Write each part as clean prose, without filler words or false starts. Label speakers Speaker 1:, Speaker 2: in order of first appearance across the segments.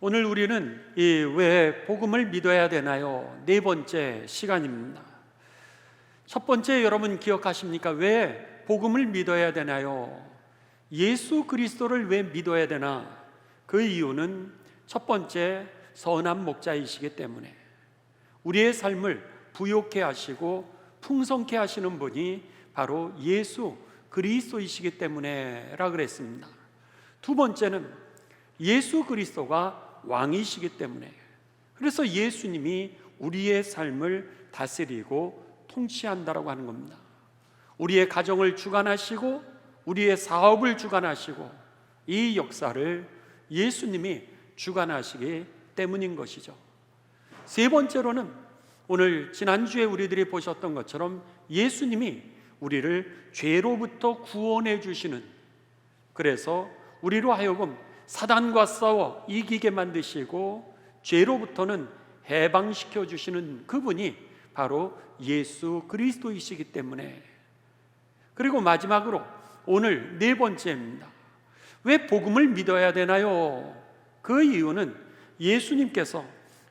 Speaker 1: 오늘 우리는 왜 복음을 믿어야 되나요? 네 번째 시간입니다. 첫 번째, 여러분 기억하십니까? 왜 복음을 믿어야 되나요? 예수 그리스도를 왜 믿어야 되나? 그 이유는 첫 번째, 선한 목자이시기 때문에, 우리의 삶을 부욕해 하시고 풍성케 하시는 분이 바로 예수 그리스도이시기 때문에라 그랬습니다. 두 번째는 예수 그리스도가 왕이시기 때문에, 그래서 예수님이 우리의 삶을 다스리고 통치한다라고 하는 겁니다. 우리의 가정을 주관하시고 우리의 사업을 주관하시고 이 역사를 예수님이 주관하시기 때문인 것이죠. 세 번째로는 오늘 지난주에 우리들이 보셨던 것처럼 예수님이 우리를 죄로부터 구원해 주시는, 그래서 우리로 하여금 사단과 싸워 이기게 만드시고 죄로부터는 해방시켜 주시는 그분이 바로 예수 그리스도이시기 때문에, 그리고 마지막으로 오늘 네 번째입니다. 왜 복음을 믿어야 되나요? 그 이유는 예수님께서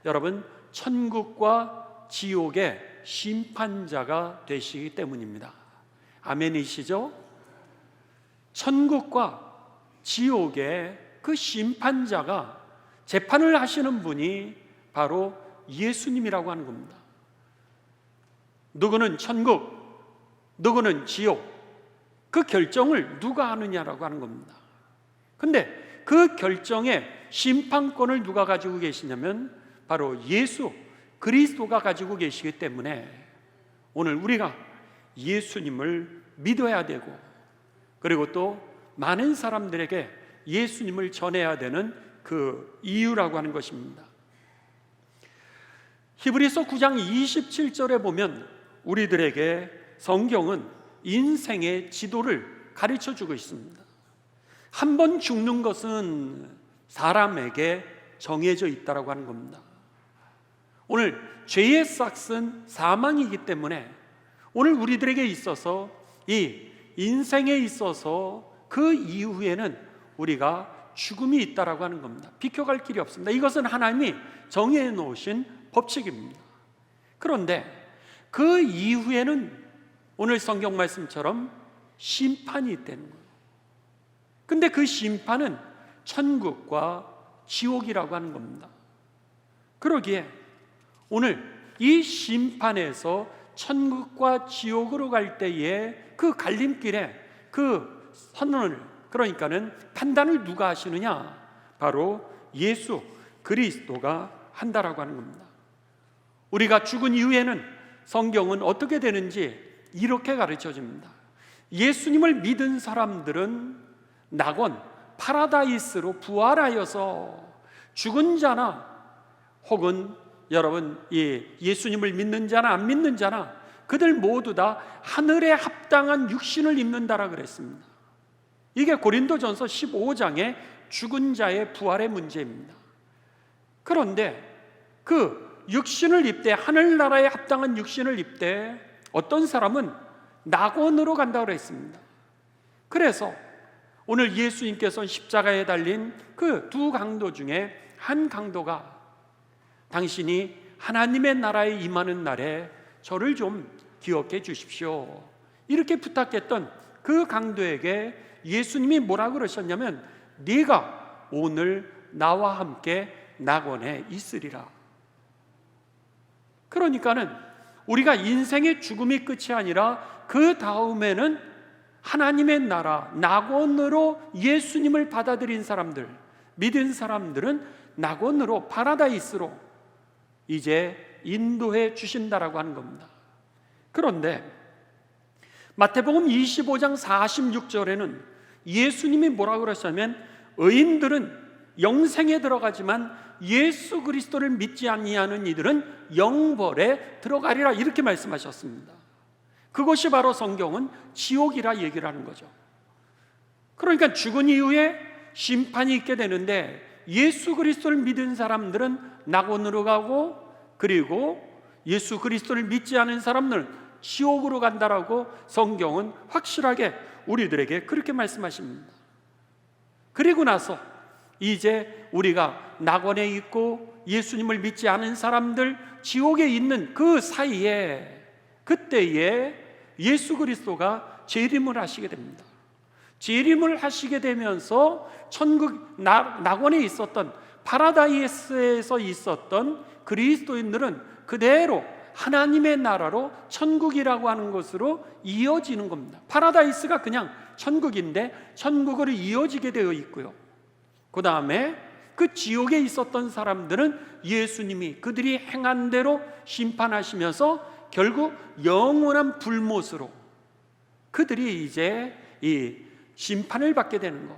Speaker 1: 여러분 천국과 지옥의 심판자가 되시기 때문입니다. 아멘이시죠? 천국과 지옥의 그 심판자가, 재판을 하시는 분이 바로 예수님이라고 하는 겁니다. 누구는 천국, 누구는 지옥, 그 결정을 누가 하느냐라고 하는 겁니다. 근데 그 결정의 심판권을 누가 가지고 계시냐면 바로 예수 그리스도가 가지고 계시기 때문에 오늘 우리가 예수님을 믿어야 되고, 그리고 또 많은 사람들에게 예수님을 전해야 되는 그 이유라고 하는 것입니다. 히브리서 9장 27절에 보면 우리들에게 성경은 인생의 지도를 가르쳐 주고 있습니다. 한 번 죽는 것은 사람에게 정해져 있다고 하는 겁니다. 오늘 죄의 싹은 사망이기 때문에 오늘 우리들에게 있어서, 이 인생에 있어서 그 이후에는 우리가 죽음이 있다라고 하는 겁니다. 비켜갈 길이 없습니다. 이것은 하나님이 정해 놓으신 법칙입니다. 그런데 그 이후에는 오늘 성경 말씀처럼 심판이 있다는 거예요. 근데 그 심판은 천국과 지옥이라고 하는 겁니다. 그러기에 오늘 이 심판에서 천국과 지옥으로 갈 때에 그 갈림길에 그 선언을, 그러니까는 판단을 누가 하시느냐? 바로 예수 그리스도가 한다라고 하는 겁니다. 우리가 죽은 이후에는 성경은 어떻게 되는지 이렇게 가르쳐 줍니다. 예수님을 믿은 사람들은 낙원 파라다이스로 부활하여서 죽은 자나 혹은 여러분 예수님을 믿는 자나 안 믿는 자나 그들 모두 다 하늘에 합당한 육신을 입는다라 그랬습니다. 이게 고린도전서 15장의 죽은 자의 부활의 문제입니다. 그런데 그 육신을 입되, 하늘나라에 합당한 육신을 입되 어떤 사람은 낙원으로 간다고 그랬습니다. 그래서 오늘 예수님께서 십자가에 달린 그 두 강도 중에 한 강도가, 당신이 하나님의 나라에 임하는 날에 저를 좀 기억해 주십시오, 이렇게 부탁했던 그 강도에게 예수님이 뭐라고 그러셨냐면 네가 오늘 나와 함께 낙원에 있으리라. 그러니까는 우리가 인생의 죽음이 끝이 아니라 그 다음에는 하나님의 나라 낙원으로 예수님을 받아들인 사람들, 믿은 사람들은 낙원으로 파라다이스로 이제 인도해 주신다라고 하는 겁니다. 그런데 마태복음 25장 46절에는 예수님이 뭐라고 그러셨냐면 의인들은 영생에 들어가지만 예수 그리스도를 믿지 아니하는 이들은 영벌에 들어가리라, 이렇게 말씀하셨습니다. 그것이 바로 성경은 지옥이라 얘기를 하는 거죠. 그러니까 죽은 이후에 심판이 있게 되는데 예수 그리스도를 믿은 사람들은 낙원으로 가고, 그리고 예수 그리스도를 믿지 않은 사람들은 지옥으로 간다라고 성경은 확실하게 우리들에게 그렇게 말씀하십니다. 그리고 나서 이제 우리가 낙원에 있고 예수님을 믿지 않은 사람들 지옥에 있는 그 사이에, 그때에 예수 그리스도가 재림을 하시게 됩니다. 재림을 하시게 되면서 천국 낙원에 있었던, 파라다이스에서 있었던 그리스도인들은 그대로 하나님의 나라로, 천국이라고 하는 것으로 이어지는 겁니다. 파라다이스가 그냥 천국인데 천국으로 이어지게 되어 있고요. 그 다음에 그 지옥에 있었던 사람들은 예수님이 그들이 행한 대로 심판하시면서 결국 영원한 불못으로 그들이 이제 이 심판을 받게 되는 것,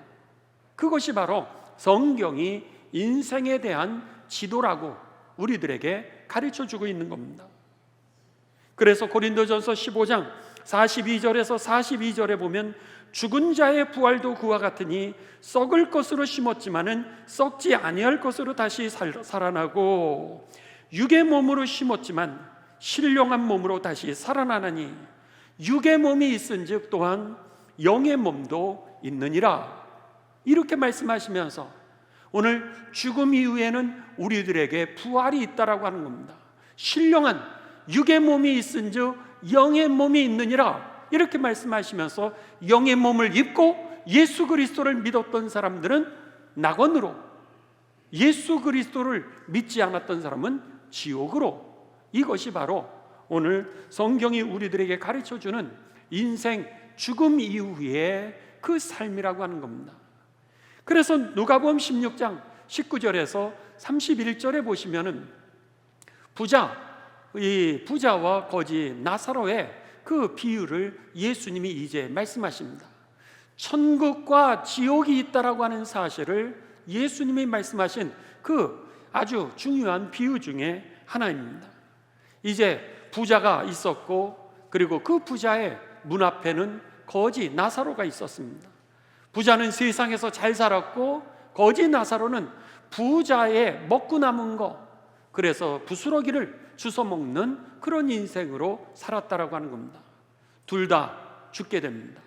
Speaker 1: 그것이 바로 성경이 인생에 대한 지도라고 우리들에게 가르쳐주고 있는 겁니다. 그래서 고린도전서 15장 42절에서 42절에 보면 죽은 자의 부활도 그와 같으니 썩을 것으로 심었지만은 썩지 아니할 것으로 다시 살아나고, 육의 몸으로 심었지만 신령한 몸으로 다시 살아나나니 육의 몸이 있은즉 또한 영의 몸도 있느니라. 이렇게 말씀하시면서 오늘 죽음 이후에는 우리들에게 부활이 있다라고 하는 겁니다. 신령한 육의 몸이 있은즉 영의 몸이 있느니라, 이렇게 말씀하시면서 영의 몸을 입고 예수 그리스도를 믿었던 사람들은 낙원으로, 예수 그리스도를 믿지 않았던 사람은 지옥으로, 이것이 바로 오늘 성경이 우리들에게 가르쳐주는 인생 죽음 이후의 그 삶이라고 하는 겁니다. 그래서 누가복음 16장 19절에서 31절에 보시면은 이 부자와 거지 나사로의 그 비유를 예수님이 이제 말씀하십니다. 천국과 지옥이 있다라고 하는 사실을 예수님이 말씀하신 그 아주 중요한 비유 중에 하나입니다. 이제 부자가 있었고, 그리고 그 부자의 문 앞에는 거지 나사로가 있었습니다. 부자는 세상에서 잘 살았고, 거지 나사로는 부자의 먹고 남은 거, 그래서 부스러기를 주워 먹는 그런 인생으로 살았다라고 하는 겁니다. 둘 다 죽게 됩니다.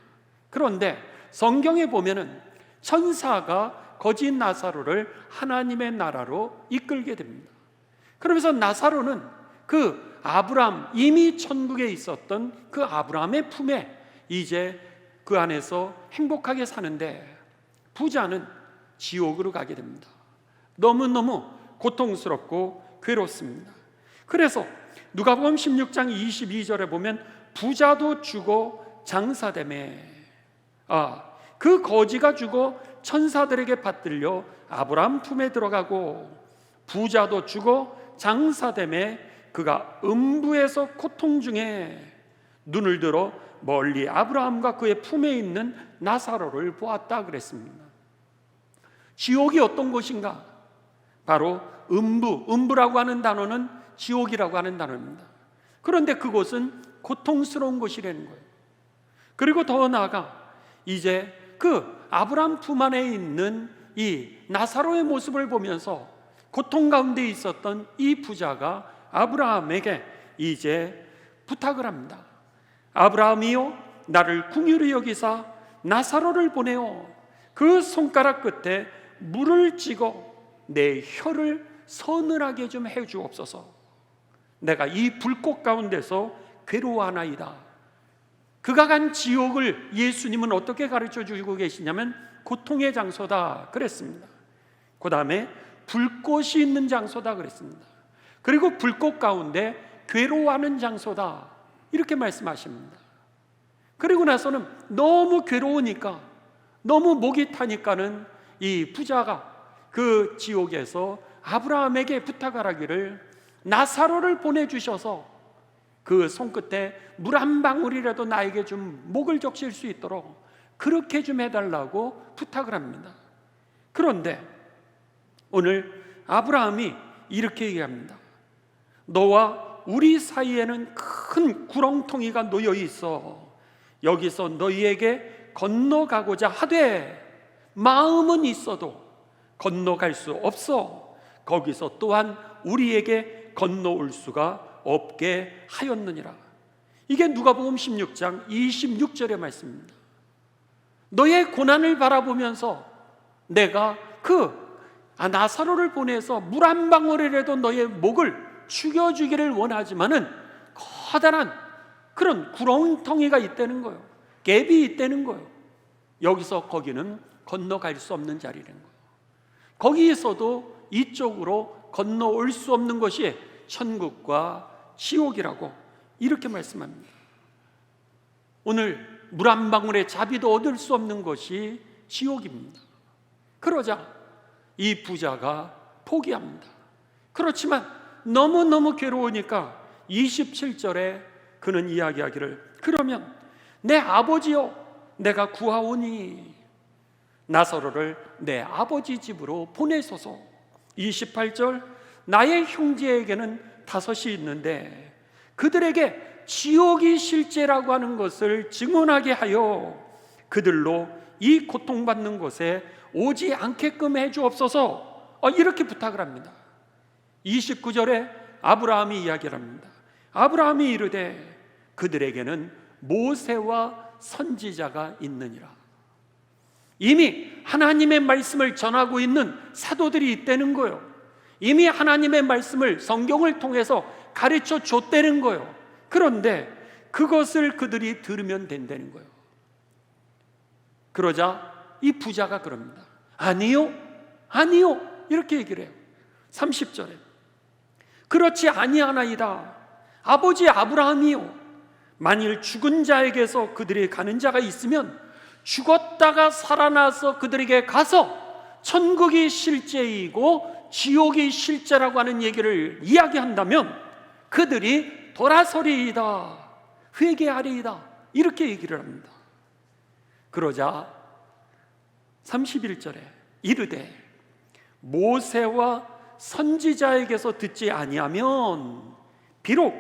Speaker 1: 그런데 성경에 보면은 천사가 거지 나사로를 하나님의 나라로 이끌게 됩니다. 그러면서 나사로는 그 아브라함, 이미 천국에 있었던 그 아브라함의 품에 이제 그 안에서 행복하게 사는데, 부자는 지옥으로 가게 됩니다. 너무너무 고통스럽고 괴롭습니다. 그래서 누가복음 16장 22절에 보면 부자도 죽어 장사되매, 그 거지가 죽어 천사들에게 받들려 아브라함 품에 들어가고, 부자도 죽어 장사되매 그가 음부에서 고통 중에 눈을 들어 멀리 아브라함과 그의 품에 있는 나사로를 보았다 그랬습니다. 지옥이 어떤 곳인가? 바로 음부라고 하는 단어는 지옥이라고 하는 단어입니다. 그런데 그곳은 고통스러운 곳이라는 거예요. 그리고 더 나아가 이제 그 아브라함 품 안에 있는 이 나사로의 모습을 보면서 고통 가운데 있었던 이 부자가 아브라함에게 이제 부탁을 합니다. 아브라함이요, 나를 긍휼히 여기사 나사로를 보내어 그 손가락 끝에 물을 찍어 내 혀를 서늘하게 좀 해주옵소서. 내가 이 불꽃 가운데서 괴로워하나이다. 그가 간 지옥을 예수님은 어떻게 가르쳐 주고 계시냐면 고통의 장소다 그랬습니다. 그 다음에 불꽃이 있는 장소다 그랬습니다. 그리고 불꽃 가운데 괴로워하는 장소다 이렇게 말씀하십니다. 그리고 나서는 너무 괴로우니까, 너무 목이 타니까는 이 부자가 그 지옥에서 아브라함에게 부탁하기를 나사로를 보내주셔서 그 손끝에 물 한 방울이라도 나에게 좀 목을 적실 수 있도록 그렇게 좀 해달라고 부탁을 합니다. 그런데 오늘 아브라함이 이렇게 얘기합니다. 너와 우리 사이에는 큰 구렁텅이가 놓여 있어. 여기서 너희에게 건너가고자 하되 마음은 있어도 건너갈 수 없어. 거기서 또한 우리에게 건너올 수가 없게 하였느니라. 이게 누가복음 16장 26절의 말씀입니다. 너의 고난을 바라보면서 내가 그 나사로를 보내서 물 한 방울이라도 너의 목을 죽여주기를 원하지만은 커다란 그런 구렁텅이가 있다는 거예요. 갭이 있다는 거예요. 여기서 거기는 건너갈 수 없는 자리라는 거예요. 거기에서도 이쪽으로 건너올 수 없는 것이 천국과 지옥이라고 이렇게 말씀합니다. 오늘 물 한 방울의 자비도 얻을 수 없는 것이 지옥입니다. 그러자 이 부자가 포기합니다. 그렇지만 너무너무 괴로우니까 27절에 그는 이야기하기를, 그러면 내 아버지여 내가 구하오니 나사로를 내 아버지 집으로 보내소서. 28절, 나의 형제에게는 5이 있는데 그들에게 지옥이 실제라고 하는 것을 증언하게 하여 그들로 이 고통받는 곳에 오지 않게끔 해주옵소서. 이렇게 부탁을 합니다. 29절에 아브라함이 이야기를 합니다. 아브라함이 이르되 그들에게는 모세와 선지자가 있느니라. 이미 하나님의 말씀을 전하고 있는 사도들이 있다는 거예요. 이미 하나님의 말씀을 성경을 통해서 가르쳐 줬다는 거예요. 그런데 그것을 그들이 들으면 된다는 거예요. 그러자 이 부자가 그럽니다. 아니요, 아니요, 이렇게 얘기를 해요. 30절에 그렇지 아니하나이다. 아버지 아브라함이요, 만일 죽은 자에게서 그들이 가는 자가 있으면 죽었다가 살아나서 그들에게 가서 천국이 실제이고 지옥이 실제라고 하는 얘기를 이야기한다면 그들이 돌아서리이다, 회개하리이다, 이렇게 얘기를 합니다. 그러자 31절에 이르되 모세와 선지자에게서 듣지 아니하면 비록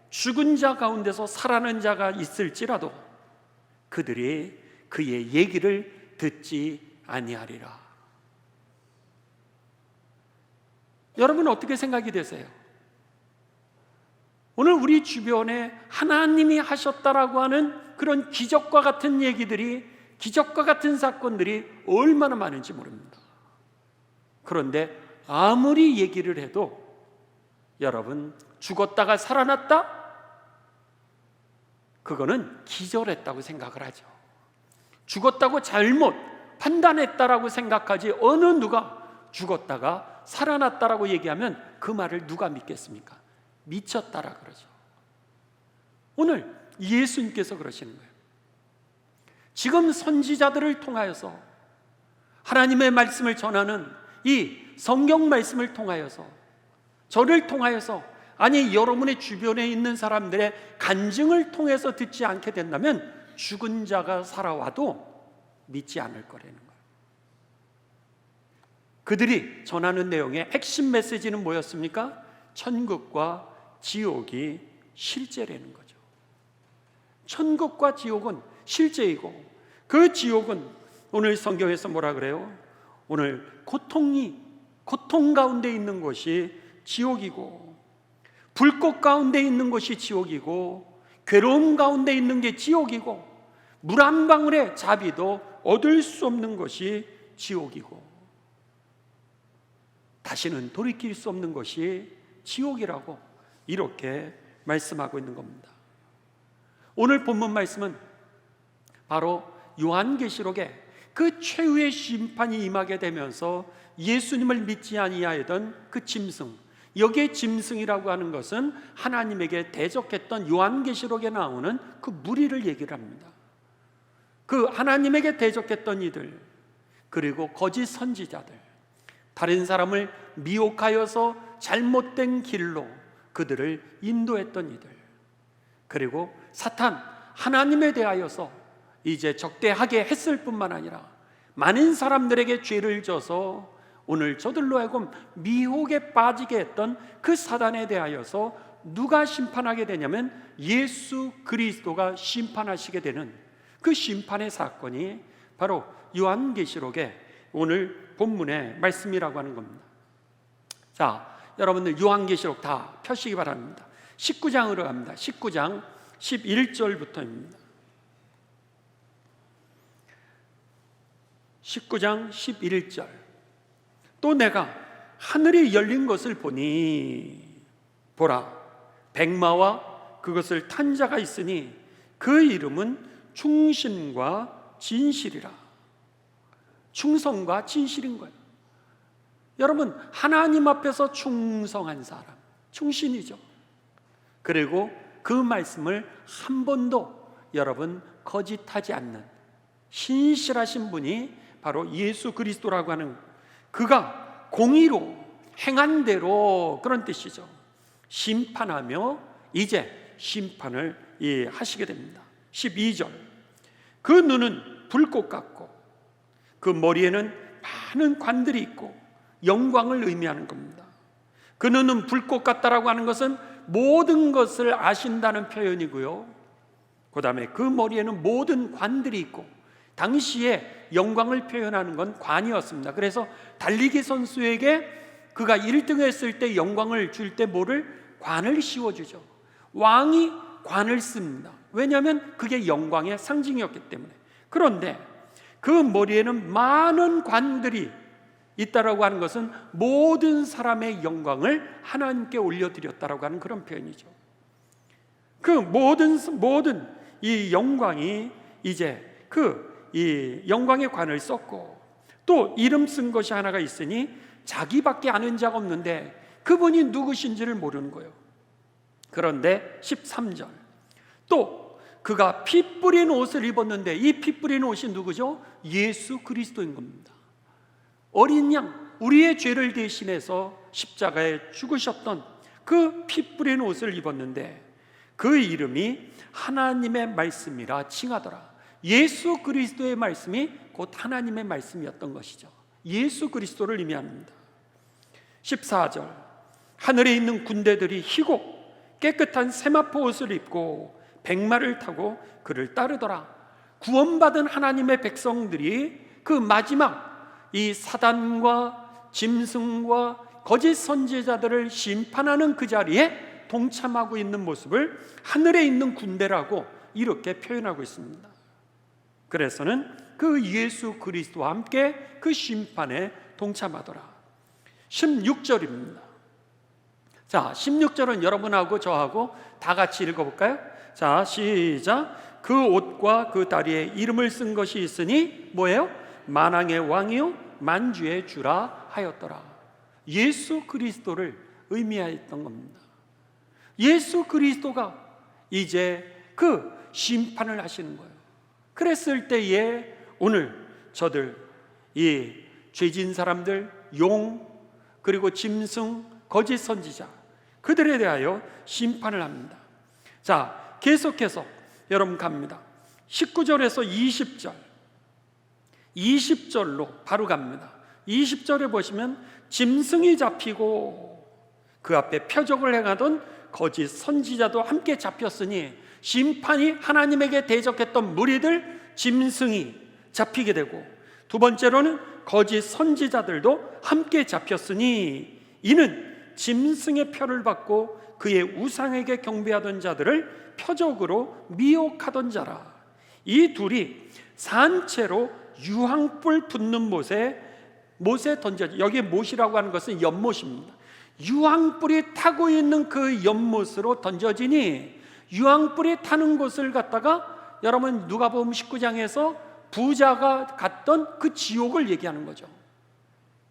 Speaker 1: 죽은 자 가운데서 살아난 자가 있을지라도 그들이 그의 얘기를 듣지 아니하리라. 여러분 어떻게 생각이 되세요? 오늘 우리 주변에 하나님이 하셨다라고 하는 그런 기적과 같은 얘기들이, 기적과 같은 사건들이 얼마나 많은지 모릅니다. 그런데 아무리 얘기를 해도 여러분, 죽었다가 살아났다? 그거는 기절했다고 생각을 하죠. 죽었다고 잘못 판단했다라고 생각하지, 어느 누가 죽었다가 살아났다라고 얘기하면 그 말을 누가 믿겠습니까? 미쳤다라 그러죠. 오늘 예수님께서 그러시는 거예요. 지금 선지자들을 통하여서 하나님의 말씀을 전하는 이 성경 말씀을 통하여서, 저를 통하여서, 아니 여러분의 주변에 있는 사람들의 간증을 통해서 듣지 않게 된다면 죽은 자가 살아와도 믿지 않을 거라는 거예요. 그들이 전하는 내용의 핵심 메시지는 뭐였습니까? 천국과 지옥이 실제라는 거죠. 천국과 지옥은 실제이고, 그 지옥은 오늘 성경에서 뭐라 그래요? 오늘 고통 가운데 있는 것이 지옥이고, 불꽃 가운데 있는 것이 지옥이고, 괴로움 가운데 있는 게 지옥이고, 물 한 방울의 자비도 얻을 수 없는 것이 지옥이고, 다시는 돌이킬 수 없는 것이 지옥이라고 이렇게 말씀하고 있는 겁니다. 오늘 본문 말씀은 바로 요한계시록에 그 최후의 심판이 임하게 되면서 예수님을 믿지 아니하였던 그 짐승, 여기에 짐승이라고 하는 것은 하나님에게 대적했던 요한계시록에 나오는 그 무리를 얘기를 합니다. 그 하나님에게 대적했던 이들, 그리고 거짓 선지자들, 다른 사람을 미혹하여서 잘못된 길로 그들을 인도했던 이들, 그리고 사탄, 하나님에 대하여서 이제 적대하게 했을 뿐만 아니라 많은 사람들에게 죄를 져서 오늘 저들로 하여금 미혹에 빠지게 했던 그 사단에 대하여서 누가 심판하게 되냐면 예수 그리스도가 심판하시게 되는 그 심판의 사건이 바로 요한계시록의 오늘 본문의 말씀이라고 하는 겁니다. 자, 여러분들 요한계시록 다 펴시기 바랍니다. 19장으로 갑니다. 19장 11절부터입니다. 19장 11절. 또 내가 하늘이 열린 것을 보니 보라, 백마와 그것을 탄 자가 있으니 그 이름은 충신과 진실이라. 충성과 진실인 거예요. 여러분, 하나님 앞에서 충성한 사람, 충신이죠. 그리고 그 말씀을 한 번도 여러분 거짓하지 않는 신실하신 분이 바로 예수 그리스도라고 하는, 그가 공의로 행한 대로, 그런 뜻이죠. 심판하며 이제 심판을 하시게 됩니다. 12절, 그 눈은 불꽃 같고 그 머리에는 많은 관들이 있고 영광을 의미하는 겁니다. 그 눈은 불꽃 같다라고 하는 것은 모든 것을 아신다는 표현이고요, 그 다음에 그 머리에는 모든 관들이 있고, 당시에 영광을 표현하는 건 관이었습니다. 그래서 달리기 선수에게 그가 1등 했을 때 영광을 줄 때 뭐를? 관을 씌워주죠. 왕이 관을 씁니다. 왜냐하면 그게 영광의 상징이었기 때문에. 그런데 그 머리에는 많은 관들이 있다라고 하는 것은 모든 사람의 영광을 하나님께 올려드렸다라고 하는 그런 표현이죠. 그 모든 이 영광이 이제 이 영광의 관을 썼고, 또 이름 쓴 것이 하나가 있으니 자기밖에 아는 자가 없는데 그분이 누구신지를 모르는 거예요. 그런데 13절, 또 그가 피 뿌린 옷을 입었는데 이 피 뿌린 옷이 누구죠? 예수 그리스도인 겁니다. 어린 양, 우리의 죄를 대신해서 십자가에 죽으셨던 그 피 뿌린 옷을 입었는데 그 이름이 하나님의 말씀이라 칭하더라. 예수 그리스도의 말씀이 곧 하나님의 말씀이었던 것이죠. 예수 그리스도를 의미합니다. 14절, 하늘에 있는 군대들이 희고 깨끗한 세마포 옷을 입고 백마를 타고 그를 따르더라. 구원받은 하나님의 백성들이 그 마지막 이 사단과 짐승과 거짓 선지자들을 심판하는 그 자리에 동참하고 있는 모습을 하늘에 있는 군대라고 이렇게 표현하고 있습니다. 그래서는 그 예수 그리스도와 함께 그 심판에 동참하더라. 16절입니다. 자, 16절은 여러분하고 저하고 다 같이 읽어볼까요? 자, 시작. 그 옷과 그 다리에 이름을 쓴 것이 있으니 뭐예요? 만왕의 왕이요 만주의 주라 하였더라. 예수 그리스도를 의미하였던 겁니다. 예수 그리스도가 이제 그 심판을 하시는 거예요. 그랬을 때에 오늘 저들, 이 죄진 사람들, 용, 그리고 짐승, 거짓 선지자, 그들에 대하여 심판을 합니다. 자, 계속해서 여러분 갑니다. 19절에서 20절, 20절로 바로 갑니다. 20절에 보시면 짐승이 잡히고 그 앞에 표적을 행하던 거짓 선지자도 함께 잡혔으니, 심판이 하나님에게 대적했던 무리들, 짐승이 잡히게 되고, 두 번째로는 거짓 선지자들도 함께 잡혔으니 이는 짐승의 표를 받고 그의 우상에게 경배하던 자들을 표적으로 미혹하던 자라. 이 둘이 산채로 유황불 붙는 못에 던져지. 여기에 못이라고 하는 것은 연못입니다. 유황불이 타고 있는 그 연못으로 던져지니, 유황불이 타는 곳을 갖다가 여러분 누가복음 19장에서 부자가 갔던 그 지옥을 얘기하는 거죠.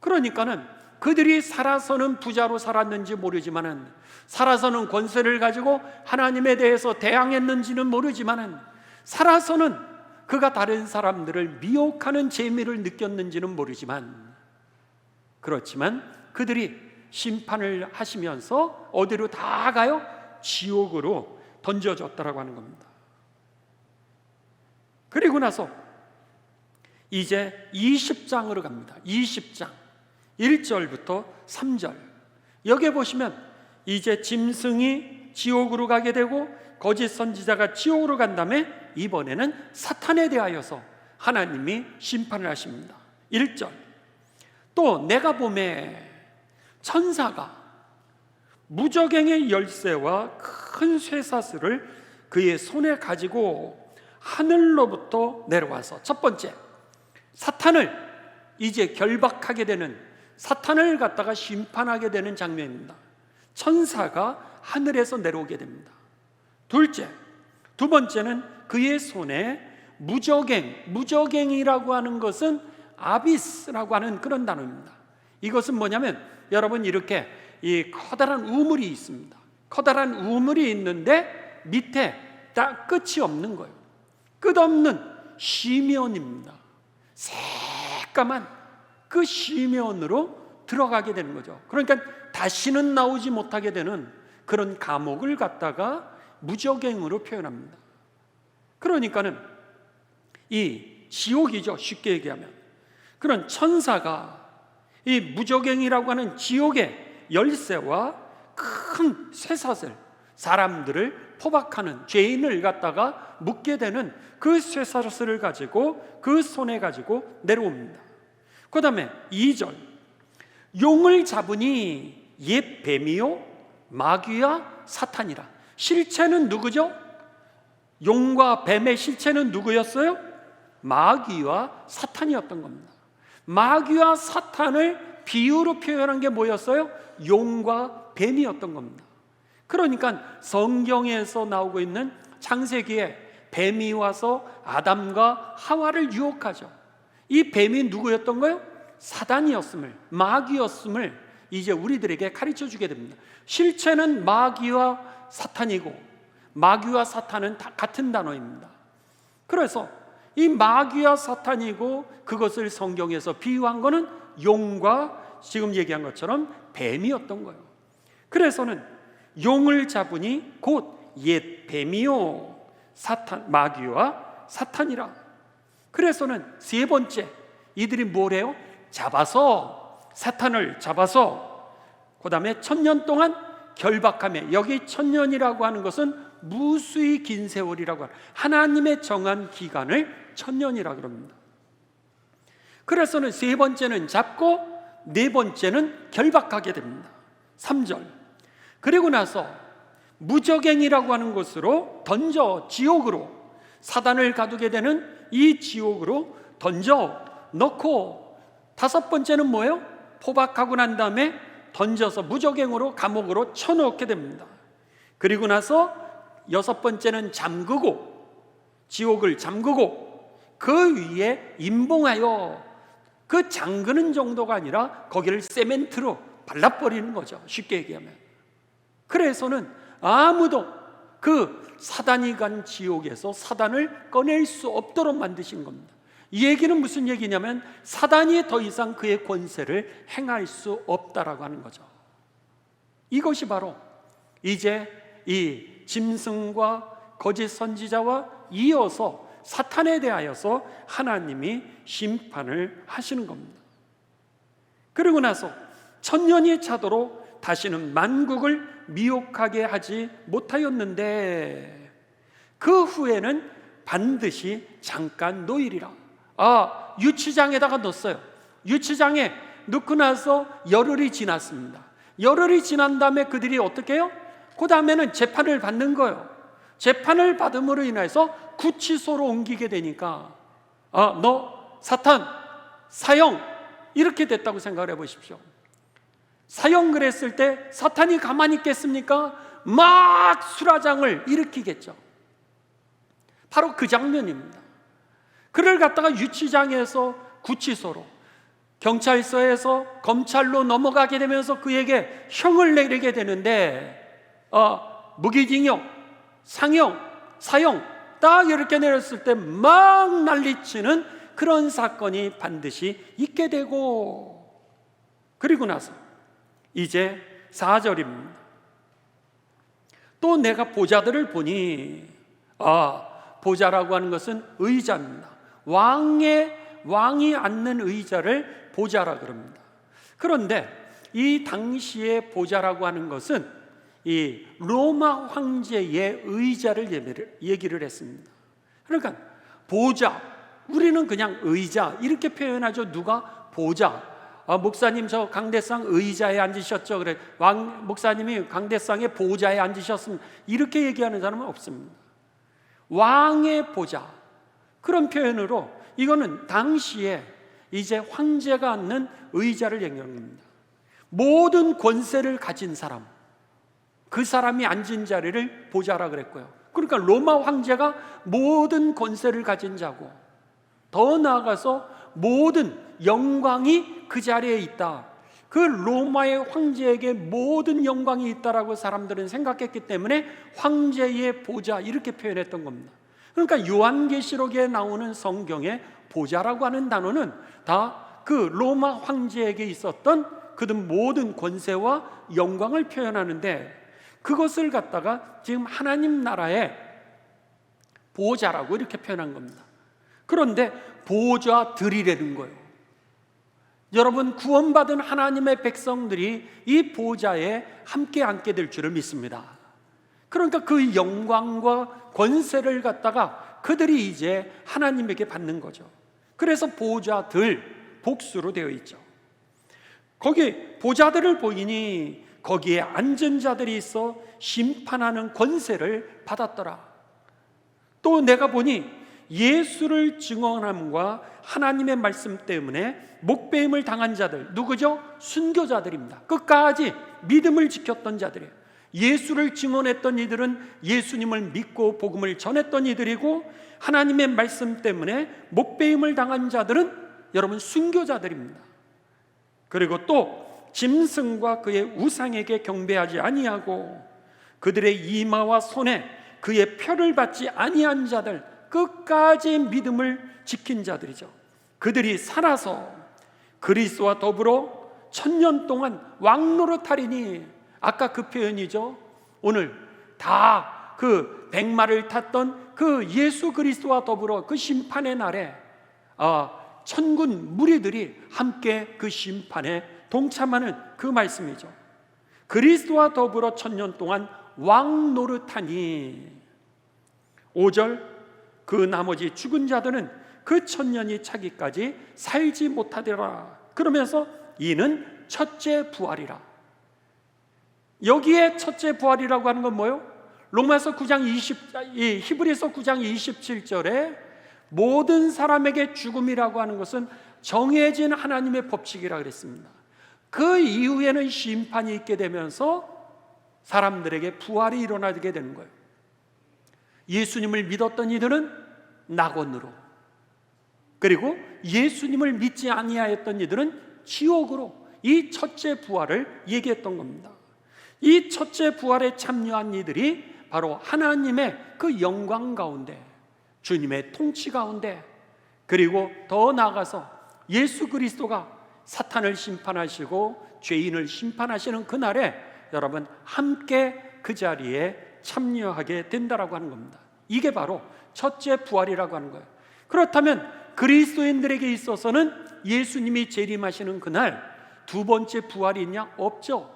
Speaker 1: 그러니까는 그들이 살아서는 부자로 살았는지 모르지만은, 살아서는 권세를 가지고 하나님에 대해서 대항했는지는 모르지만은, 살아서는 그가 다른 사람들을 미혹하는 재미를 느꼈는지는 모르지만, 그렇지만 그들이 심판을 하시면서 어디로 다 가요? 지옥으로 던져졌다라고 하는 겁니다. 그리고 나서 이제 20장으로 갑니다. 20장 1절부터 3절. 여기에 보시면 이제 짐승이 지옥으로 가게 되고 거짓 선지자가 지옥으로 간 다음에 이번에는 사탄에 대하여서 하나님이 심판을 하십니다. 1절, 또 내가 보매 천사가 무저갱의 열쇠와 큰 쇠사슬을 그의 손에 가지고 하늘로부터 내려와서, 첫 번째, 사탄을 이제 결박하게 되는 사탄을 갖다가 심판하게 되는 장면입니다. 천사가 하늘에서 내려오게 됩니다. 두 번째는 그의 손에 무저갱이라고 하는 것은 아비스라고 하는 그런 단어입니다. 이것은 뭐냐면 여러분, 이렇게 이 커다란 우물이 있습니다. 커다란 우물이 있는데 밑에 딱 끝이 없는 거예요. 끝없는 심연입니다. 새까만 그 심연으로 들어가게 되는 거죠. 그러니까 다시는 나오지 못하게 되는 그런 감옥을 갖다가 무저갱으로 표현합니다. 그러니까는 이 지옥이죠, 쉽게 얘기하면. 그런 천사가 이 무저갱이라고 하는 지옥의 열쇠와 큰 쇠사슬, 사람들을 포박하는 죄인을 갖다가 묶게 되는 그 쇠사슬을 가지고 그 손에 가지고 내려옵니다. 그 다음에 2절, 용을 잡으니 옛 뱀이요 마귀와 사탄이라. 실체는 누구죠? 용과 뱀의 실체는 누구였어요? 마귀와 사탄이었던 겁니다. 마귀와 사탄을 비유로 표현한 게 뭐였어요? 용과 뱀이었던 겁니다. 그러니까 성경에서 나오고 있는 창세기에 뱀이 와서 아담과 하와를 유혹하죠. 이 뱀이 누구였던 거예요? 사단이었음을, 마귀였음을 이제 우리들에게 가르쳐 주게 됩니다. 실체는 마귀와 사탄이고, 마귀와 사탄은 다 같은 단어입니다. 그래서 이 마귀와 사탄이고, 그것을 성경에서 비유한 거는 용과 지금 얘기한 것처럼 뱀이었던 거예요. 그래서는 용을 잡으니 곧 옛 뱀이요 마귀와 사탄이라. 그래서는 세 번째, 이들이 뭘 해요? 사탄을 잡아서 그 다음에 1000년 동안 결박하며, 여기 1000년이라고 하는 것은 무수히 긴 세월이라고 하는, 하나님의 정한 기간을 1000년이라고 합니다. 그래서는 세 번째는 잡고 네 번째는 결박하게 됩니다. 3절, 그리고 나서 무저갱이라고 하는 곳으로 던져, 지옥으로, 사단을 가두게 되는 이 지옥으로 던져 넣고, 다섯 번째는 뭐예요? 포박하고 난 다음에 던져서 무저갱으로, 감옥으로 쳐넣게 됩니다. 그리고 나서 여섯 번째는 잠그고, 지옥을 잠그고 그 위에 임봉하여, 그 잠그는 정도가 아니라 거기를 세멘트로 발라버리는 거죠, 쉽게 얘기하면. 그래서는 아무도 그 사단이 간 지옥에서 사단을 꺼낼 수 없도록 만드신 겁니다. 이 얘기는 무슨 얘기냐면 사단이 더 이상 그의 권세를 행할 수 없다라고 하는 거죠. 이것이 바로 이제 이 짐승과 거짓 선지자와 이어서 사탄에 대하여서 하나님이 심판을 하시는 겁니다. 그리고 나서 1000년이 차도록 다시는 만국을 미혹하게 하지 못하였는데 그 후에는 반드시 잠깐 놓이리라. 유치장에다가 넣었어요. 유치장에 넣고 나서 열흘이 지났습니다. 열흘이 지난 다음에 그들이 어떻게 해요? 그 다음에는 재판을 받는 거예요. 재판을 받음으로 인해서 구치소로 옮기게 되니까 너 사탄 사형, 이렇게 됐다고 생각을 해보십시오. 사형 그랬을 때 사탄이 가만히 있겠습니까? 막 수라장을 일으키겠죠. 바로 그 장면입니다. 그를 갖다가 유치장에서 구치소로, 경찰서에서 검찰로 넘어가게 되면서 그에게 형을 내리게 되는데 무기징역, 상형, 사형 딱 이렇게 내렸을 때 막 난리치는 그런 사건이 반드시 있게 되고, 그리고 나서 이제 4절입니다. 또 내가 보좌들을 보니, 보좌라고 하는 것은 의자입니다. 왕이 앉는 의자를 보좌라 그럽니다. 그런데 이 당시의 보좌라고 하는 것은 이 로마 황제의 의자를 얘기를 했습니다. 그러니까 보좌, 우리는 그냥 의자 이렇게 표현하죠. 누가 보좌, 목사님 저 강대상 의자에 앉으셨죠. 그래, 목사님이 강대상의 보좌에 앉으셨습니다. 이렇게 얘기하는 사람은 없습니다. 왕의 보좌, 그런 표현으로 이거는 당시에 이제 황제가 앉는 의자를 얘기하는 겁니다. 모든 권세를 가진 사람, 그 사람이 앉은 자리를 보좌라 그랬고요. 그러니까 로마 황제가 모든 권세를 가진 자고, 더 나아가서 모든 영광이 그 자리에 있다. 그 로마의 황제에게 모든 영광이 있다라고 사람들은 생각했기 때문에 황제의 보좌 이렇게 표현했던 겁니다. 그러니까 요한계시록에 나오는 성경의 보좌라고 하는 단어는 다 그 로마 황제에게 있었던 그 모든 권세와 영광을 표현하는데, 그것을 갖다가 지금 하나님 나라의 보좌라고 이렇게 표현한 겁니다. 그런데 보좌들이라는 거예요. 여러분, 구원받은 하나님의 백성들이 이 보좌에 함께 앉게 될 줄을 믿습니다. 그러니까 그 영광과 권세를 갖다가 그들이 이제 하나님에게 받는 거죠. 그래서 보좌들, 복수로 되어 있죠. 거기 보좌들을 보이니 거기에 앉은 자들이 있어 심판하는 권세를 받았더라. 또 내가 보니 예수를 증언함과 하나님의 말씀 때문에 목배임을 당한 자들, 누구죠? 순교자들입니다. 끝까지 믿음을 지켰던 자들이에요. 예수를 증언했던 이들은 예수님을 믿고 복음을 전했던 이들이고, 하나님의 말씀 때문에 목배임을 당한 자들은 여러분 순교자들입니다. 그리고 또 짐승과 그의 우상에게 경배하지 아니하고 그들의 이마와 손에 그의 표를 받지 아니한 자들, 끝까지 믿음을 지킨 자들이죠. 그들이 살아서 그리스도와 더불어 1000년 동안 왕노릇하리니, 아까 그 표현이죠. 오늘 다 그 백마를 탔던 그 예수 그리스도와 더불어 그 심판의 날에 천군 무리들이 함께 그 심판에 동참하는 그 말씀이죠. 그리스도와 더불어 1000년 동안 왕노릇하니, 5절, 그 나머지 죽은 자들은 그 1000년이 차기까지 살지 못하리라. 그러면서 이는 첫째 부활이라. 여기에 첫째 부활이라고 하는 건 뭐예요? 로마서 9장 히브리서 9장 27절에 모든 사람에게 죽음이라고 하는 것은 정해진 하나님의 법칙이라 그랬습니다. 그 이후에는 심판이 있게 되면서 사람들에게 부활이 일어나게 되는 거예요. 예수님을 믿었던 이들은 낙원으로, 그리고 예수님을 믿지 아니하였던 이들은 지옥으로, 이 첫째 부활을 얘기했던 겁니다. 이 첫째 부활에 참여한 이들이 바로 하나님의 그 영광 가운데, 주님의 통치 가운데, 그리고 더 나아가서 예수 그리스도가 사탄을 심판하시고 죄인을 심판하시는 그날에 여러분 함께 그 자리에 참여하게 된다라고 하는 겁니다. 이게 바로 첫째 부활이라고 하는 거예요. 그렇다면 그리스도인들에게 있어서는 예수님이 재림하시는 그날 두 번째 부활이 있냐? 없죠.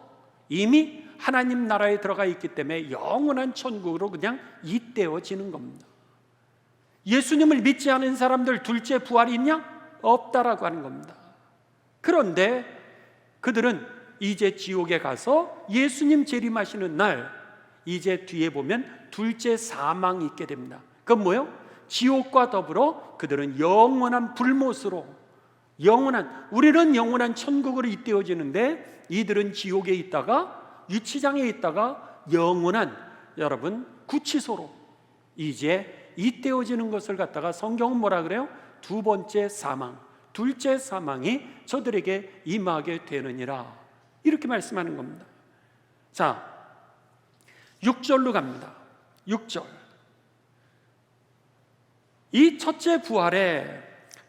Speaker 1: 이미 하나님 나라에 들어가 있기 때문에 영원한 천국으로 그냥 잇대어지는 겁니다. 예수님을 믿지 않은 사람들 둘째 부활이 있냐? 없다라고 하는 겁니다. 그런데 그들은 이제 지옥에 가서 예수님 재림하시는 날, 이제 뒤에 보면 둘째 사망이 있게 됩니다. 그건 뭐예요? 지옥과 더불어 그들은 영원한 불못으로, 우리는 영원한 천국으로 잇대어지는데 이들은 지옥에 있다가, 유치장에 있다가 영원한 여러분 구치소로 이제 잇대어지는 것을 갖다가 성경은 뭐라 그래요? 두 번째 사망, 둘째 사망이 저들에게 임하게 되느니라, 이렇게 말씀하는 겁니다. 자, 6절로 갑니다. 6절, 이 첫째 부활에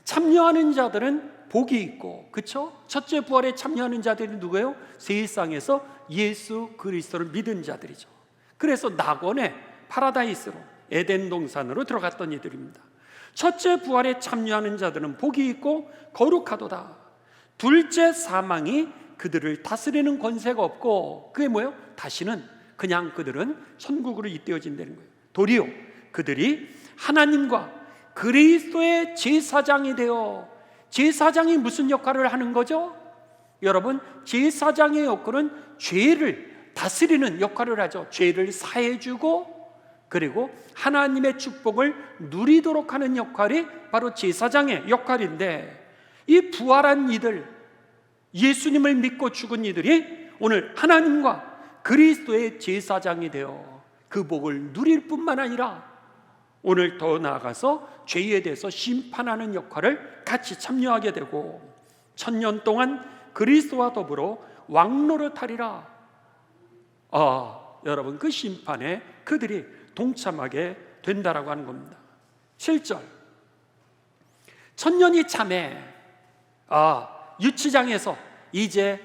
Speaker 1: 참여하는 자들은 복이 있고, 그렇죠? 첫째 부활에 참여하는 자들이 누구예요? 세상에서 예수 그리스도를 믿은 자들이죠. 그래서 낙원에, 파라다이스로, 에덴 동산으로 들어갔던 이들입니다. 첫째 부활에 참여하는 자들은 복이 있고 거룩하도다. 둘째 사망이 그들을 다스리는 권세가 없고, 그게 뭐예요? 다시는 그냥 그들은 천국으로 잇대어진다는 거예요. 도리어 그들이 하나님과 그리스도의 제사장이 되어, 제사장이 무슨 역할을 하는 거죠? 여러분, 제사장의 역할은 죄를 다스리는 역할을 하죠. 죄를 사해주고 그리고 하나님의 축복을 누리도록 하는 역할이 바로 제사장의 역할인데, 이 부활한 이들, 예수님을 믿고 죽은 이들이 오늘 하나님과 그리스도의 제사장이 되어 그 복을 누릴 뿐만 아니라 오늘 더 나아가서 죄에 대해서 심판하는 역할을 같이 참여하게 되고 1000년 동안 그리스도와 더불어 왕노릇하리라. 여러분, 그 심판에 그들이 동참하게 된다라고 하는 겁니다. 7절, 1000년이 참에 유치장에서 이제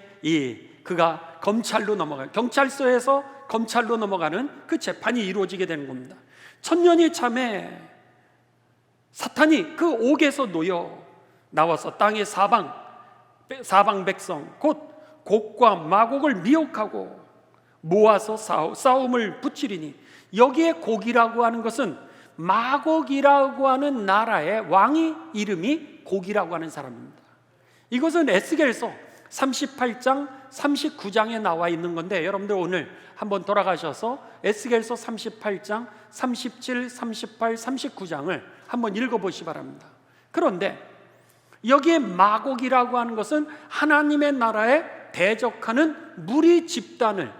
Speaker 1: 그가 경찰서에서 검찰로 넘어가는 그 재판이 이루어지게 되는 겁니다. 1000년이 참에 사탄이 그 옥에서 놓여 나와서 땅의 사방 백성 곧 곡과 마곡을 미혹하고 모아서 싸움을 붙이리니, 여기에 곡이라고 하는 것은 마곡이라고 하는 나라의 왕이 이름이 곡이라고 하는 사람입니다. 이것은 에스겔서 38장 39장에 나와 있는 건데, 여러분들 오늘 한번 돌아가셔서 에스겔서 38장 37, 38, 39장을 한번 읽어보시기 바랍니다. 그런데 여기에 마곡이라고 하는 것은 하나님의 나라에 대적하는 무리 집단을,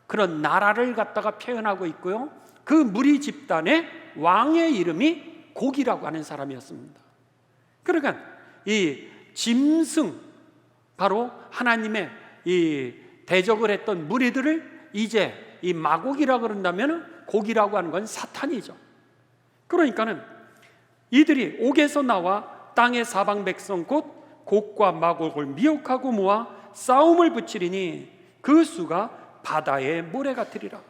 Speaker 1: 그런 나라를 갖다가 표현하고 있고요, 그 무리 집단의 왕의 이름이 곡이라고 하는 사람이었습니다. 그러니까 이 짐승, 바로 하나님의 이 대적을 했던 무리들을 이제 이 마곡이라고 그런다면 곡이라고 하는 건 사탄이죠. 그러니까는 이들이 옥에서 나와 땅의 사방 백성 곧 곡과 마곡을 미혹하고 모아 싸움을 붙이리니 그 수가 바다의 모래 같으리라.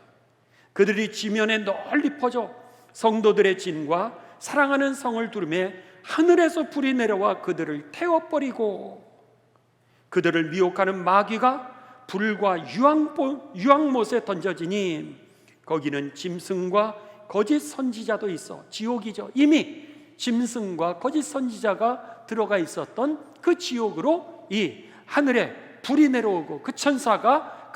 Speaker 1: 그들이 지면에 널리 퍼져 성도들의 진과 사랑하는 성을 두르매 하늘에서 불이 내려와 그들을 태워버리고, 그들을 미혹하는 마귀가 불과 유황못에 던져지니 거기는 짐승과 거짓 선지자도 있어. 지옥이죠. 이미 짐승과 거짓 선지자가 들어가 있었던 그 지옥으로 이 하늘에 불이 내려오고, 그 천사가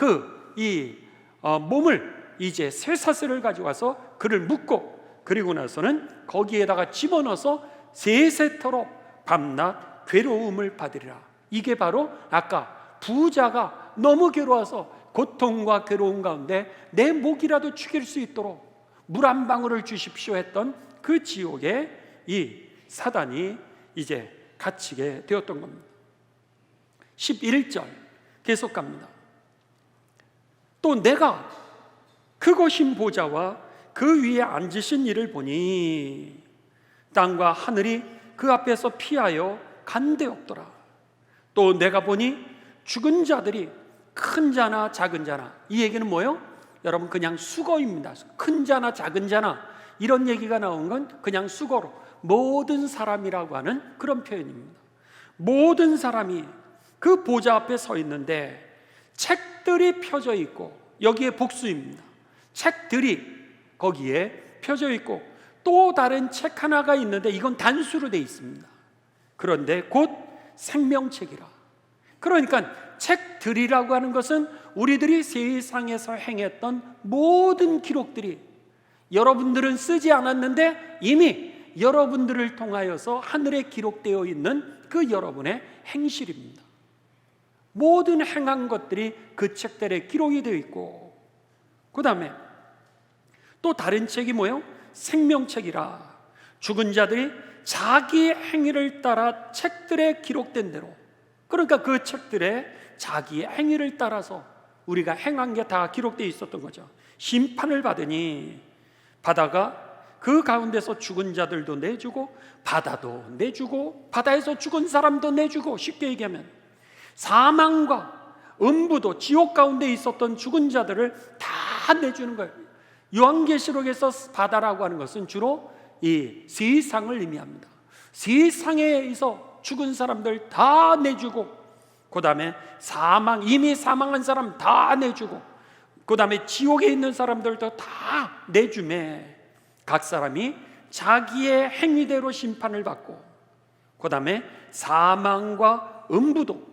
Speaker 1: 몸을 이제 쇠사슬을 가져와서 그를 묶고, 그리고 나서는 거기에다가 집어넣어서 세세토록 밤낮 괴로움을 받으리라. 이게 바로 아까 부자가 너무 괴로워서 고통과 괴로움 가운데 내 목이라도 죽일 수 있도록 물 한 방울을 주십시오 했던 그 지옥에 이 사단이 이제 갇히게 되었던 겁니다. 11절 계속 갑니다. 또 내가 크고신 보좌와 그 위에 앉으신 이를 보니 땅과 하늘이 그 앞에서 피하여 간데없더라. 또 내가 보니 죽은 자들이 큰 자나 작은 자나, 이 얘기는 뭐예요? 여러분, 그냥 수거입니다. 큰 자나 작은 자나 이런 얘기가 나온 건 그냥 수거로 모든 사람이라고 하는 그런 표현입니다. 모든 사람이 그 보좌 앞에 서 있는데 책들이 펴져 있고, 여기에 복수입니다. 책들이 거기에 펴져 있고 또 다른 책 하나가 있는데 이건 단수로 되어 있습니다. 그런데 곧 생명책이라. 그러니까 책들이라고 하는 것은 우리들이 세상에서 행했던 모든 기록들이, 여러분들은 쓰지 않았는데 이미 여러분들을 통하여서 하늘에 기록되어 있는 그 여러분의 행실입니다. 모든 행한 것들이 그 책들에 기록이 되어 있고, 그 다음에 또 다른 책이 뭐예요? 생명책이라. 죽은 자들이 자기의 행위를 따라 책들에 기록된 대로, 그러니까 그 책들에 자기의 행위를 따라서 우리가 행한 게 다 기록되어 있었던 거죠. 심판을 받으니 바다가 그 가운데서 죽은 자들도 내주고 바다도 내주고 바다에서 죽은 사람도 내주고, 쉽게 얘기하면 사망과 음부도 지옥 가운데 있었던 죽은 자들을 다 내주는 거예요. 요한계시록에서 바다라고 하는 것은 주로 이 세상을 의미합니다. 세상에서 죽은 사람들 다 내주고, 그 다음에 이미 사망한 사람 다 내주고, 그 다음에 지옥에 있는 사람들도 다 내주매 각 사람이 자기의 행위대로 심판을 받고, 그 다음에 사망과 음부도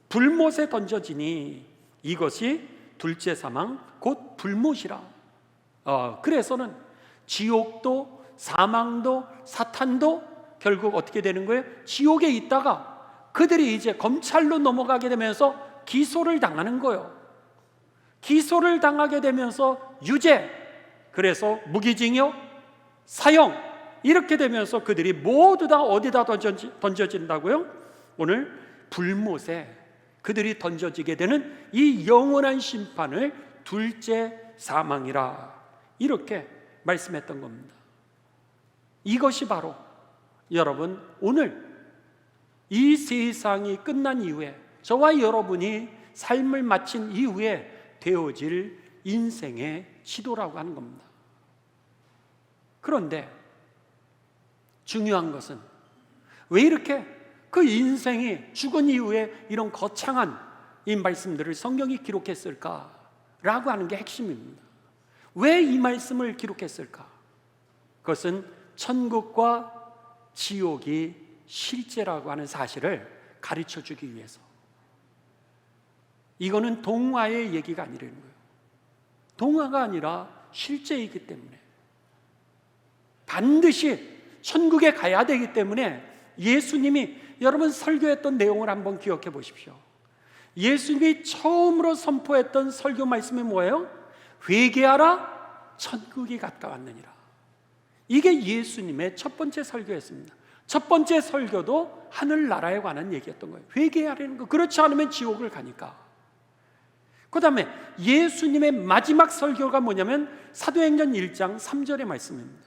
Speaker 1: 불못에 던져지니 이것이 둘째 사망 곧 불못이라. 그래서는 지옥도 사망도 사탄도 결국 어떻게 되는 거예요? 지옥에 있다가 그들이 이제 검찰로 넘어가게 되면서 기소를 당하는 거예요. 기소를 당하게 되면서 유죄, 그래서 무기징역, 사형, 이렇게 되면서 그들이 모두 다 어디다 던져진다고요? 오늘 불못에 그들이 던져지게 되는 이 영원한 심판을 둘째 사망이라, 이렇게 말씀했던 겁니다. 이것이 바로 여러분, 오늘 이 세상이 끝난 이후에, 저와 여러분이 삶을 마친 이후에 되어질 인생의 지도라고 하는 겁니다. 그런데 중요한 것은 왜 이렇게 그 인생이 죽은 이후에 이런 거창한 이 말씀들을 성경이 기록했을까라고 하는 게 핵심입니다. 왜 이 말씀을 기록했을까? 그것은 천국과 지옥이 실제라고 하는 사실을 가르쳐 주기 위해서. 이거는 동화의 얘기가 아니라는 거예요. 동화가 아니라 실제이기 때문에, 반드시 천국에 가야 되기 때문에 예수님이, 여러분 설교했던 내용을 한번 기억해 보십시오. 예수님이 처음으로 선포했던 설교 말씀이 뭐예요? 회개하라, 천국이 가까웠느니라. 이게 예수님의 첫 번째 설교였습니다. 첫 번째 설교도 하늘나라에 관한 얘기였던 거예요. 회개하라는 거. 그렇지 않으면 지옥을 가니까. 그 다음에 예수님의 마지막 설교가 뭐냐면 사도행전 1장 3절의 말씀입니다.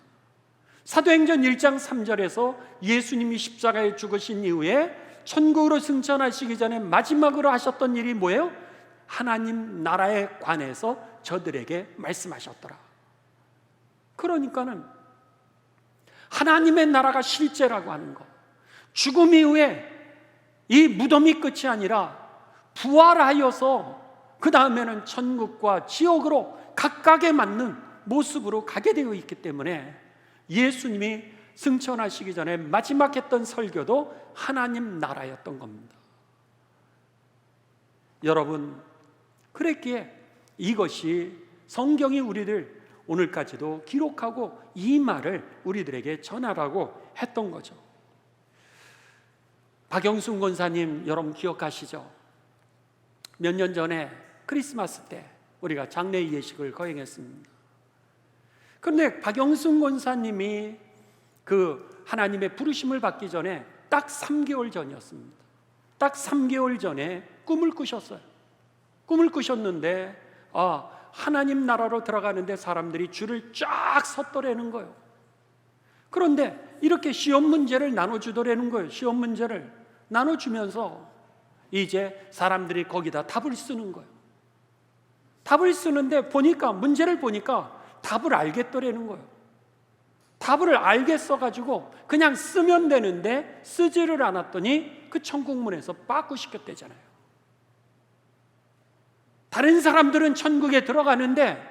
Speaker 1: 사도행전 1장 3절에서 예수님이 십자가에 죽으신 이후에 천국으로 승천하시기 전에 마지막으로 하셨던 일이 뭐예요? 하나님 나라에 관해서 저들에게 말씀하셨더라. 그러니까는 하나님의 나라가 실제라고 하는 것, 죽음 이후에 이 무덤이 끝이 아니라 부활하여서 그 다음에는 천국과 지옥으로 각각에 맞는 모습으로 가게 되어 있기 때문에 예수님이 승천하시기 전에 마지막 했던 설교도 하나님 나라였던 겁니다. 여러분, 그랬기에 이것이 성경이 우리들 오늘까지도 기록하고 이 말을 우리들에게 전하라고 했던 거죠. 박영순 권사님 여러분 기억하시죠? 몇 년 전에 크리스마스 때 우리가 장례 예식을 거행했습니다. 그런데 박영순 권사님이 그 하나님의 부르심을 받기 전에 딱 3개월 전이었습니다. 딱 3개월 전에 꿈을 꾸셨어요. 꿈을 꾸셨는데 하나님 나라로 들어가는데 사람들이 줄을 쫙 섰더라는 거예요. 그런데 이렇게 시험 문제를 나눠주더라는 거예요. 시험 문제를 나눠주면서 이제 사람들이 거기다 답을 쓰는 거예요. 답을 쓰는데 문제를 보니까 답을 알겠더라는 거예요. 답을 알겠어가지고 그냥 쓰면 되는데 쓰지를 않았더니 그 천국문에서 빠꾸시켰대잖아요. 다른 사람들은 천국에 들어가는데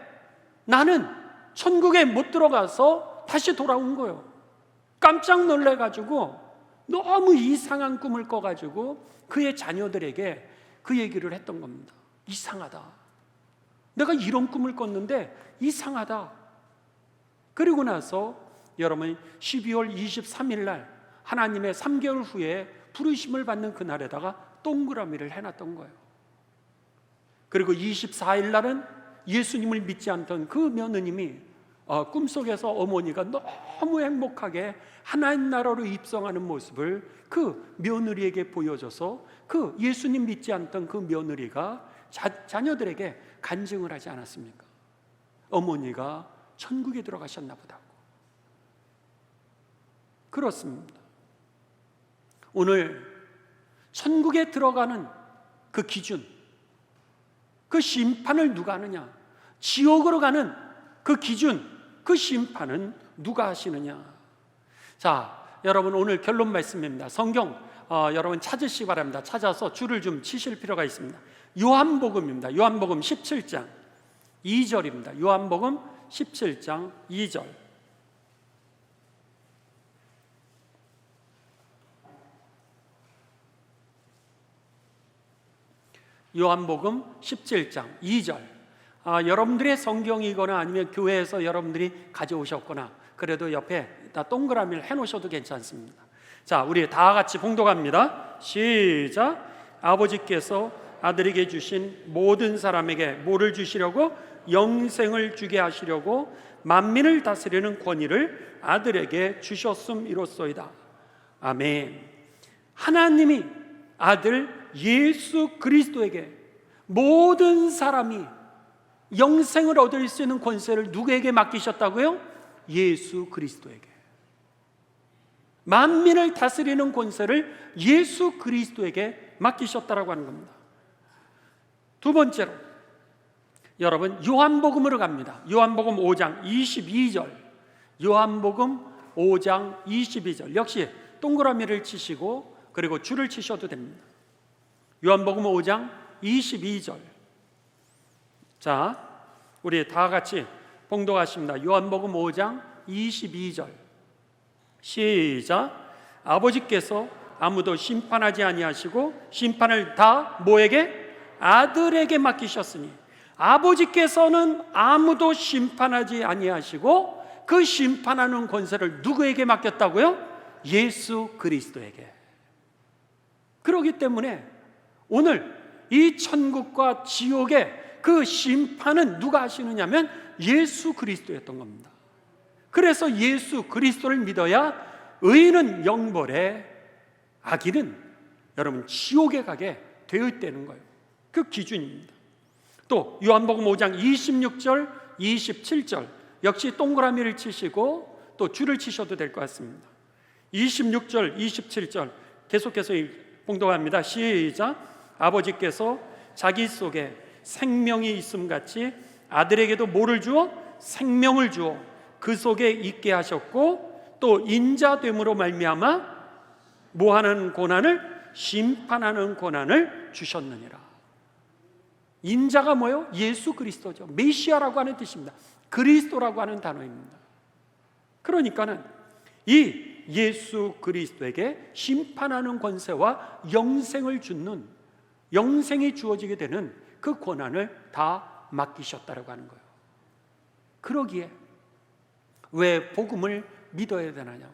Speaker 1: 나는 천국에 못 들어가서 다시 돌아온 거예요. 깜짝 놀래가지고 너무 이상한 꿈을 꿔가지고 그의 자녀들에게 그 얘기를 했던 겁니다. 이상하다. 내가 이런 꿈을 꿨는데 이상하다. 그리고 나서 여러분 12월 23일 날 하나님의 3개월 후에 부르심을 받는 그날에다가 동그라미를 해놨던 거예요. 그리고 24일 날은 예수님을 믿지 않던 그 며느님이 꿈속에서 어머니가 너무 행복하게 하나님 나라로 입성하는 모습을 그 며느리에게 보여줘서 그 예수님 믿지 않던 그 며느리가 자녀들에게 간증을 하지 않았습니까? 어머니가 천국에 들어가셨나 보다고. 그렇습니다. 오늘 천국에 들어가는 그 기준, 그 심판을 누가 하느냐, 지옥으로 가는 그 기준, 그 심판은 누가 하시느냐. 자, 여러분 오늘 결론 말씀입니다. 성경 여러분 찾으시기 바랍니다. 찾아서 줄을 좀 치실 필요가 있습니다. 요한복음입니다. 요한복음 17장 2절입니다. 요한복음 17장 2절. 요한복음 17장 2절. 여러분들의 성경이거나 아니면 교회에서 여러분들이 가져오셨거나 그래도 옆에 다 동그라미를 해놓으셔도 괜찮습니다. 자, 우리 다 같이 봉독합니다. 시작. 아버지께서 아들에게 주신 모든 사람에게 뭐를 주시려고? 영생을 주게 하시려고 만민을 다스리는 권위를 아들에게 주셨음이로소이다. 아멘. 하나님이 아들 예수 그리스도에게 모든 사람이 영생을 얻을 수 있는 권세를 누구에게 맡기셨다고요? 예수 그리스도에게. 만민을 다스리는 권세를 예수 그리스도에게 맡기셨다라고 하는 겁니다. 두 번째로, 여러분, 요한복음으로 갑니다. 요한복음 5장 22절. 요한복음 5장 22절. 역시 동그라미를 치시고 그리고 줄을 치셔도 됩니다. 요한복음 5장 22절. 자, 우리 다 같이 봉독하십니다. 요한복음 5장 22절. 시작. 아버지께서 아무도 심판하지 아니하시고 심판을 다 뭐에게? 아들에게 맡기셨으니, 아버지께서는 아무도 심판하지 아니하시고 그 심판하는 권세를 누구에게 맡겼다고요? 예수 그리스도에게. 그렇기 때문에 오늘 이 천국과 지옥의 그 심판은 누가 하시느냐면 예수 그리스도였던 겁니다. 그래서 예수 그리스도를 믿어야 의인은 영벌에, 악인은 여러분 지옥에 가게 되어 있다는 거예요. 그 기준입니다. 또 요한복음 5장 26절 27절 역시 동그라미를 치시고 또 줄을 치셔도 될 것 같습니다. 26절 27절 계속해서 봉독합니다. 시작. 아버지께서 자기 속에 생명이 있음 같이 아들에게도 뭐를 주어? 생명을 주어 그 속에 있게 하셨고, 또 인자됨으로 말미암아 뭐하는 고난을? 심판하는 고난을 주셨느니라. 인자가 뭐예요? 예수 그리스도죠. 메시아라고 하는 뜻입니다. 그리스도라고 하는 단어입니다. 그러니까는 이 예수 그리스도에게 심판하는 권세와 영생을 주는, 영생이 주어지게 되는 그 권한을 다 맡기셨다라고 하는 거예요. 그러기에 왜 복음을 믿어야 되느냐?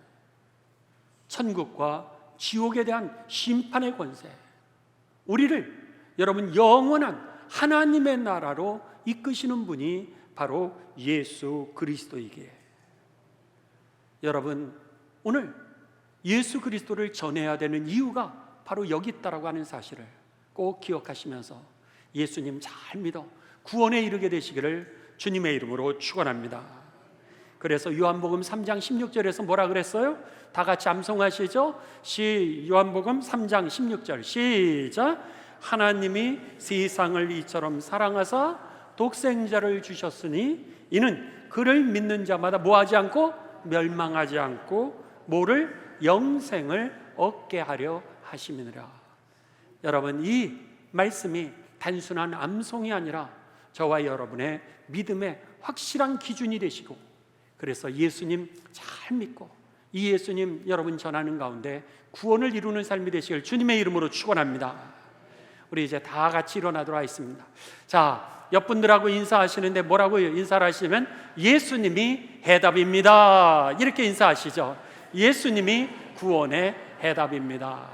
Speaker 1: 천국과 지옥에 대한 심판의 권세, 우리를 여러분 영원한 하나님의 나라로 이끄시는 분이 바로 예수 그리스도이기에, 여러분 오늘 예수 그리스도를 전해야 되는 이유가 바로 여기 있다라고 하는 사실을 꼭 기억하시면서 예수님 잘 믿어 구원에 이르게 되시기를 주님의 이름으로 축원합니다. 그래서 요한복음 3장 16절에서 뭐라 그랬어요? 다 같이 암송하시죠? 요한복음 3장 16절 시작. 하나님이 세상을 이처럼 사랑하사 독생자를 주셨으니 이는 그를 믿는 자마다 뭐하지 않고 멸망하지 않고 뭐를? 영생을 얻게 하려 하심이니라. 여러분, 이 말씀이 단순한 암송이 아니라 저와 여러분의 믿음의 확실한 기준이 되시고, 그래서 예수님 잘 믿고 이 예수님 여러분 전하는 가운데 구원을 이루는 삶이 되시길 주님의 이름으로 축원합니다. 우리 이제 다 같이 일어나도록 하겠습니다. 자, 옆분들하고 인사하시는데 뭐라고 인사를 하시면 예수님이 해답입니다 이렇게 인사하시죠. 예수님이 구원의 해답입니다.